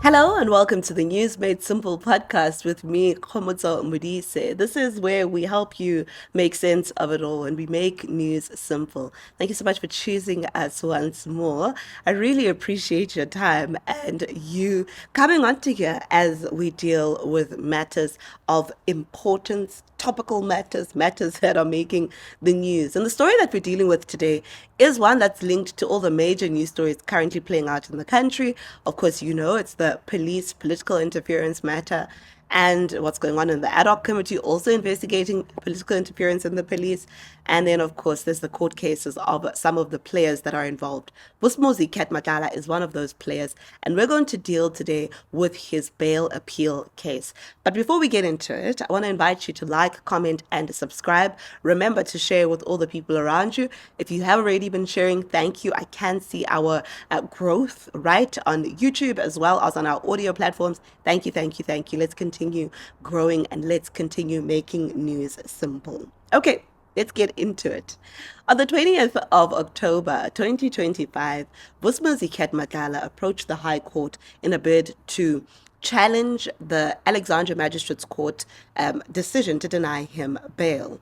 Hello and welcome to the News Made Simple podcast with me, Mkhwanazi. This is where we help you make sense of it all and we make news simple. Thank you so much for choosing us once more. I really appreciate your time and you coming on to here as we deal with matters of importance, topical matters, matters that are making the news. And the story that we're dealing with today is one that's linked to all the major news stories currently playing out in the country. Of course, you know, it's the police political interference matter and what's going on in the ad hoc committee also investigating political interference in the police. And then, of course, there's the court cases of some of the players that are involved. Vusi Cat Matlala is one of those players, and we're going to deal today with his bail appeal case. But before we get into it, I want to invite you to like, comment, and subscribe. Remember to share with all the people around you. If you have already been sharing, thank you. I can see our growth right on YouTube as well as on our audio platforms. Thank you, thank you, thank you. Let's continue growing and let's continue making news simple. Okay. Let's get into it. On the 20th of October 2025, Vusi Cat Matlala approached the High Court in a bid to challenge the Alexandra Magistrates Court decision to deny him bail.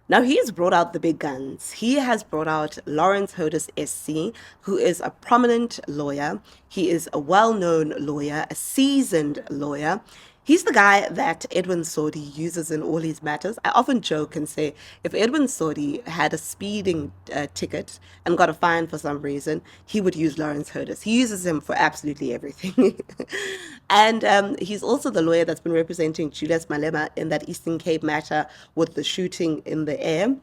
Now, he's brought out the big guns. He has brought out Lawrence Hodes SC, who is a prominent lawyer. He is a well-known lawyer, a seasoned lawyer. He's the guy that Edwin Sodi uses in all his matters. I often joke and say, if Edwin Sodi had a speeding ticket and got a fine for some reason, he would use Lawrence Hodes. He uses him for absolutely everything. And he's also the lawyer that's been representing Julius Malema in that Eastern Cape matter with the shooting in the air.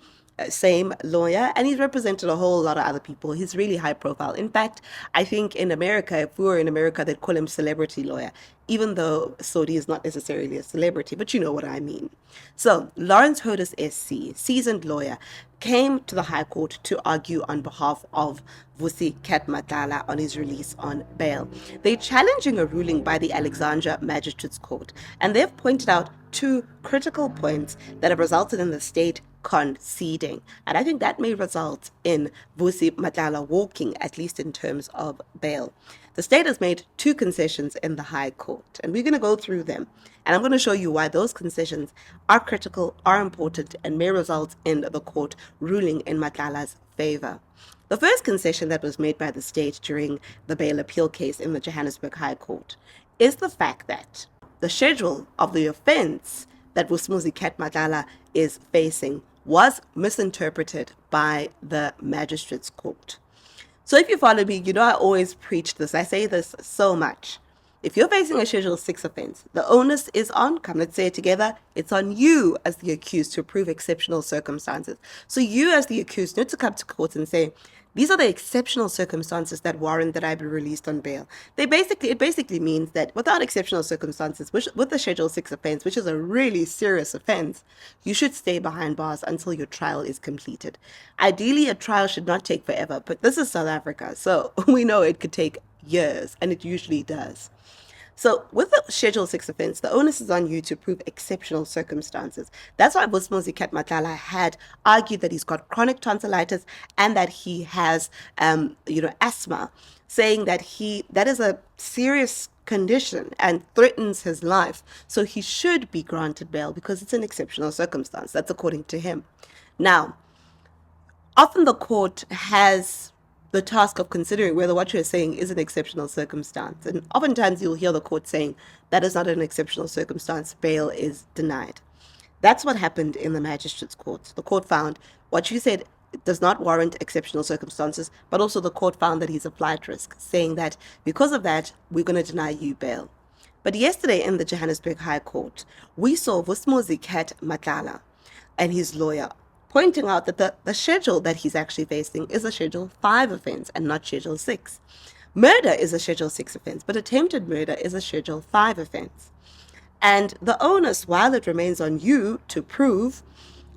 Same lawyer, and he's represented a whole lot of other people. He's really high profile. In fact, I think in America, if we were in America, they'd call him celebrity lawyer, even though Sodi is not necessarily a celebrity, but you know what I mean. So Lawrence Hodes SC, seasoned lawyer, came to the High Court to argue on behalf of Vusi Cat Matlala on his release on bail. They're challenging a ruling by the Alexandra Magistrates Court, and they've pointed out two critical points that have resulted in the state conceding. And I think that may result in Vusi Matlala walking, at least in terms of bail. The state has made two concessions in the High Court, and we're going to go through them. And I'm going to show you why those concessions are critical, are important, and may result in the court ruling in Matlala's favor. The first concession that was made by the state during the bail appeal case in the Johannesburg High Court is the fact that the schedule of the offense that Vusi Cat Matlala is facing was misinterpreted by the magistrates court. So if you follow me, you know I always preach this. I say this so much. If you're facing a Schedule 6 offense, the onus is on, come let's say it together, it's on you as the accused to prove exceptional circumstances. So you as the accused need to come to court and say, these are the exceptional circumstances that warrant that I be released on bail. It basically means that without exceptional circumstances, with the Schedule 6 offense, which is a really serious offense, you should stay behind bars until your trial is completed. Ideally, a trial should not take forever, but this is South Africa, so we know it could take years, and it usually does. So with the Schedule 6 offense, the onus is on you to prove exceptional circumstances. That's why Vusi Cat Matlala had argued that he's got chronic tonsillitis and that he has, asthma, saying that that is a serious condition and threatens his life. So he should be granted bail because it's an exceptional circumstance. That's according to him. Now, often the court has the task of considering whether what you're saying is an exceptional circumstance. And oftentimes you'll hear the court saying that is not an exceptional circumstance, bail is denied. That's what happened in the magistrates court. The court found what you said does not warrant exceptional circumstances, but also the court found that he's a flight risk, saying that because of that, we're going to deny you bail. But yesterday in the Johannesburg High Court, we saw Vusi Cat Matlala and his lawyer pointing out that the schedule that he's actually facing is a Schedule 5 offense and not Schedule 6. Murder is a Schedule 6 offense, but attempted murder is a Schedule 5 offense. And the onus, while it remains on you to prove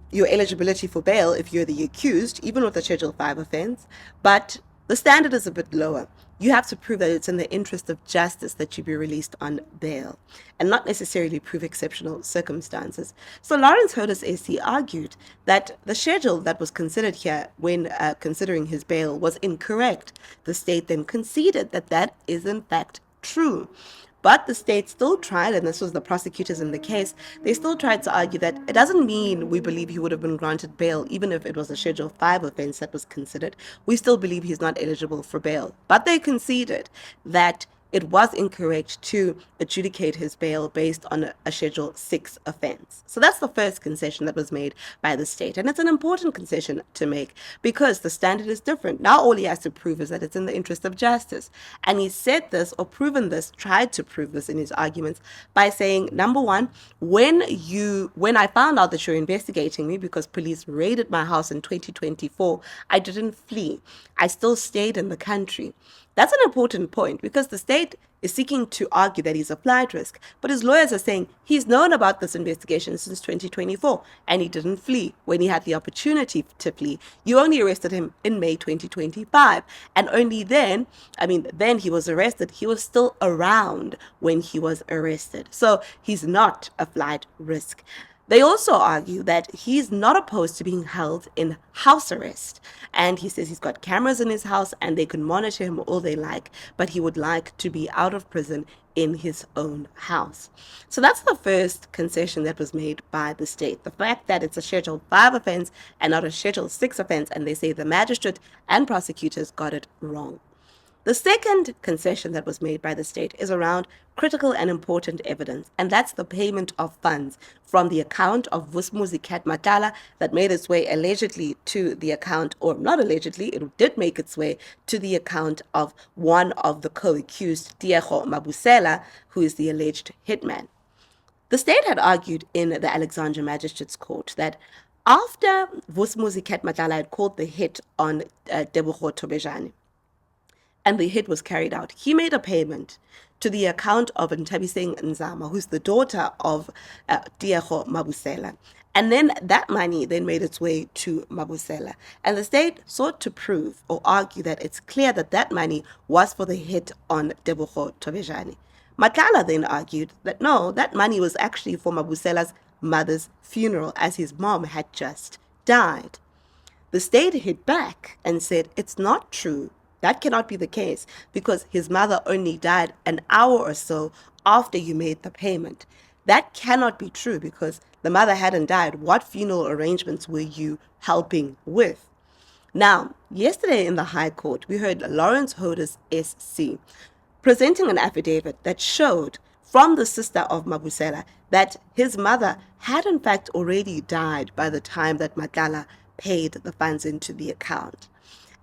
your eligibility for bail if you're the accused, even with a Schedule 5 offense, but the standard is a bit lower. You have to prove that it's in the interest of justice that you be released on bail and not necessarily prove exceptional circumstances. So Lawrence Hodes SC argued that the schedule that was considered here when considering his bail was incorrect. The state then conceded that that is in fact true. But the state still tried, and this was the prosecutors in the case, they still tried to argue that it doesn't mean we believe he would have been granted bail, even if it was a Schedule 5 offense that was considered. We still believe he's not eligible for bail. But they conceded that it was incorrect to adjudicate his bail based on a Schedule 6 offense. So that's the first concession that was made by the state. And it's an important concession to make because the standard is different. Now all he has to prove is that it's in the interest of justice. And he said this, or proven this, tried to prove this in his arguments by saying, number one, when I found out that you're investigating me because police raided my house in 2024, I didn't flee. I still stayed in the country. That's an important point because the state is seeking to argue that he's a flight risk, but his lawyers are saying he's known about this investigation since 2024 and he didn't flee when he had the opportunity to flee. You only arrested him in May 2025, and only then he was arrested. He was still around when he was arrested, so he's not a flight risk. They also argue that he's not opposed to being held in house arrest. And he says he's got cameras in his house and they can monitor him all they like, but he would like to be out of prison in his own house. So that's the first concession that was made by the state. The fact that it's a Schedule 5 offense and not a Schedule 6 offense, and they say the magistrate and prosecutors got it wrong. The second concession that was made by the state is around critical and important evidence, and that's the payment of funds from the account of Vusi Cat Matlala that made its way allegedly to the account, or not allegedly, it did make its way to the account of one of the co-accused, Diego Mabusela, who is the alleged hitman. The state had argued in the Alexandra Magistrates Court that after Vusi Cat Matlala had called the hit on Tebogo Tobejane, and the hit was carried out, he made a payment to the account of Ntabiseng Nzama, who's the daughter of Diego Mabusela. And then that money then made its way to Mabusela. And the state sought to prove or argue that it's clear that that money was for the hit on Tebogo Tobejane. Matlala then argued that no, that money was actually for Mabusela's mother's funeral, as his mom had just died. The state hit back and said it's not true. That cannot be the case because his mother only died an hour or so after you made the payment. That cannot be true because the mother hadn't died. What funeral arrangements were you helping with? Now, yesterday in the High Court, we heard Lawrence Hodes SC presenting an affidavit that showed from the sister of Mabusela that his mother had in fact already died by the time that Matlala paid the funds into the account.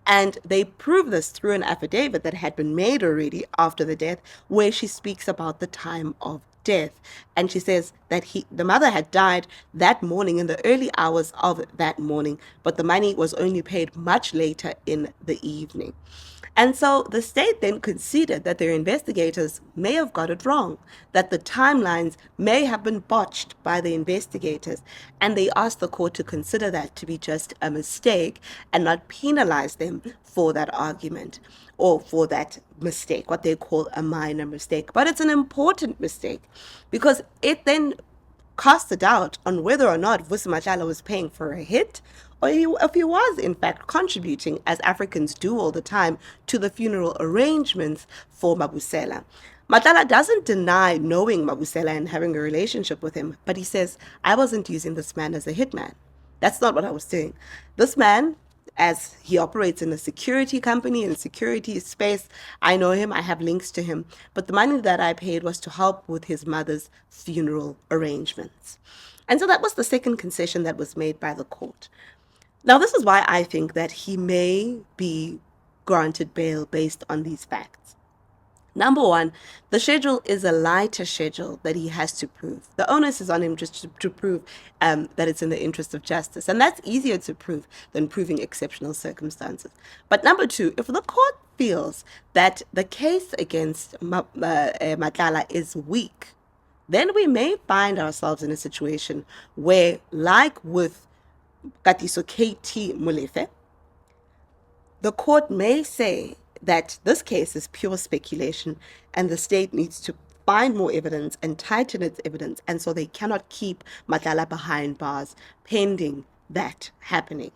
And they prove this through an affidavit that had been made already after the death, where she speaks about the time of death. And she says that the mother had died that morning, in the early hours of that morning, but the money was only paid much later in the evening. And so the state then conceded that their investigators may have got it wrong, that the timelines may have been botched by the investigators, and they asked the court to consider that to be just a mistake and not penalize them for that argument or for that mistake, what they call a minor mistake. But it's an important mistake because it then cast a doubt on whether or not Vusi Matlala was paying for a hit, or if he was in fact contributing, as Africans do all the time, to the funeral arrangements for Mabusela. Matlala doesn't deny knowing Mabusela and having a relationship with him, but he says, I wasn't using this man as a hitman. That's not what I was doing. This man, as he operates in a security company, in security space, I know him, I have links to him, but the money that I paid was to help with his mother's funeral arrangements. And so that was the second concession that was made by the court. Now, this is why I think that he may be granted bail based on these facts. Number one, the schedule is a lighter schedule that he has to prove. The onus is on him just to prove that it's in the interest of justice. And that's easier to prove than proving exceptional circumstances. But number two, if the court feels that the case against Matlala is weak, then we may find ourselves in a situation where, like with Katiso KT Molefe, the court may say that this case is pure speculation and the state needs to find more evidence and tighten its evidence, and so they cannot keep Matlala behind bars pending that happening.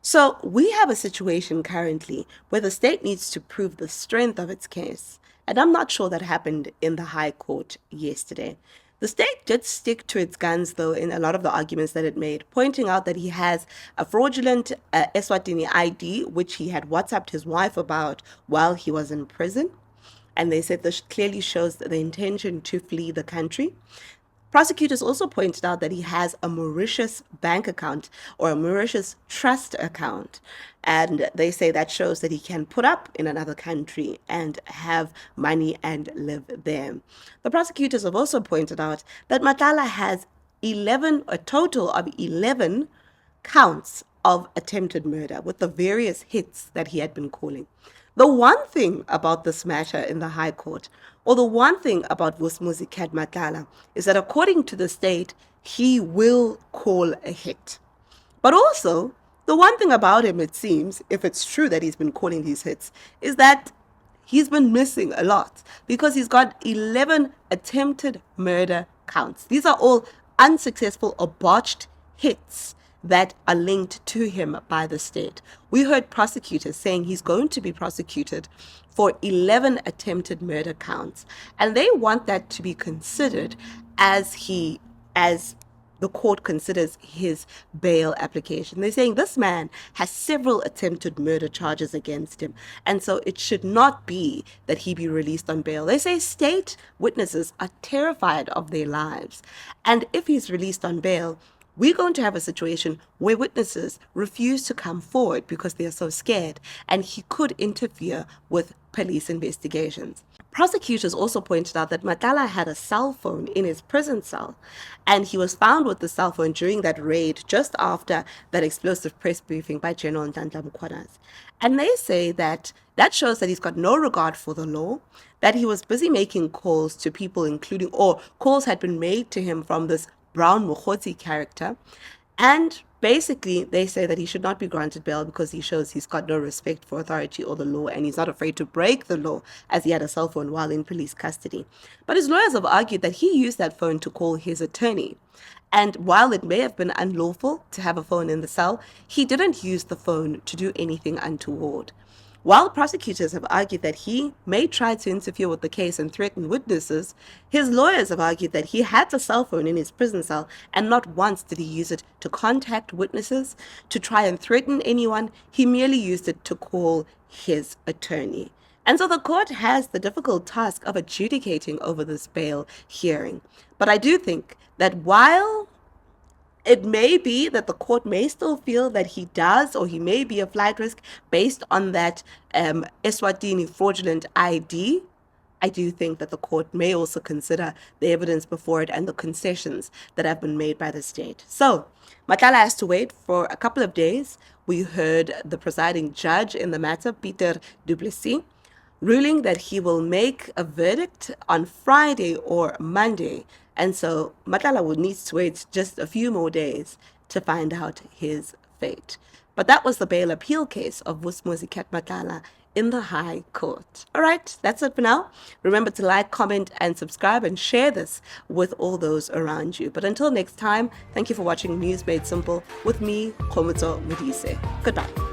So we have a situation currently where the state needs to prove the strength of its case And I'm not sure that happened in the High Court yesterday. The state did stick to its guns, though, in a lot of the arguments that it made, pointing out that he has a fraudulent Eswatini ID, which he had WhatsApped his wife about while he was in prison. And they said this clearly shows the intention to flee the country. Prosecutors also pointed out that he has a Mauritius bank account or a Mauritius trust account. And they say that shows that he can put up in another country and have money and live there. The prosecutors have also pointed out that Matlala has a total of 11 counts of attempted murder with the various hits that he had been calling. The one thing about this matter in the High Court, or the one thing about Vusi Cat Matlala, is that according to the state, he will call a hit. But also, the one thing about him, it seems, if it's true that he's been calling these hits, is that he's been missing a lot because he's got 11 attempted murder counts. These are all unsuccessful or botched hits that are linked to him by the state. We heard prosecutors saying he's going to be prosecuted for 11 attempted murder counts, and they want that to be considered as the court considers his bail application. They're saying this man has several attempted murder charges against him, and so it should not be that he be released on bail. They say state witnesses are terrified of their lives, and if he's released on bail, we're going to have a situation where witnesses refuse to come forward because they are so scared, and he could interfere with police investigations. Prosecutors also pointed out that Matlala had a cell phone in his prison cell, and he was found with the cell phone during that raid just after that explosive press briefing by General Mkhwanazi. And they say that shows that he's got no regard for the law, that he was busy making calls to people, including, or calls had been made to him from this Brown Mkhwanazi character, and basically they say that he should not be granted bail because he shows he's got no respect for authority or the law, and he's not afraid to break the law as he had a cell phone while in police custody. But his lawyers have argued that he used that phone to call his attorney, and while it may have been unlawful to have a phone in the cell, he didn't use the phone to do anything untoward. While prosecutors have argued that he may try to interfere with the case and threaten witnesses, his lawyers have argued that he had the cell phone in his prison cell and not once did he use it to contact witnesses, to try and threaten anyone. He merely used it to call his attorney. And so the court has the difficult task of adjudicating over this bail hearing. But I do think that while it may be that the court may still feel that he does, or he may be a flight risk based on that Eswatini fraudulent ID, I do think that the court may also consider the evidence before it and the concessions that have been made by the state. So Matlala has to wait for a couple of days. We heard the presiding judge in the matter, Peter Du Plessis, ruling that he will make a verdict on Friday or Monday. And so Matlala would need to wait just a few more days to find out his fate. But that was the bail appeal case of Vusi Cat Matlala in the High Court. All right, that's it for now. Remember to like, comment, and subscribe, and share this with all those around you. But until next time, thank you for watching News Made Simple with me, Mkhwanazi. Goodbye.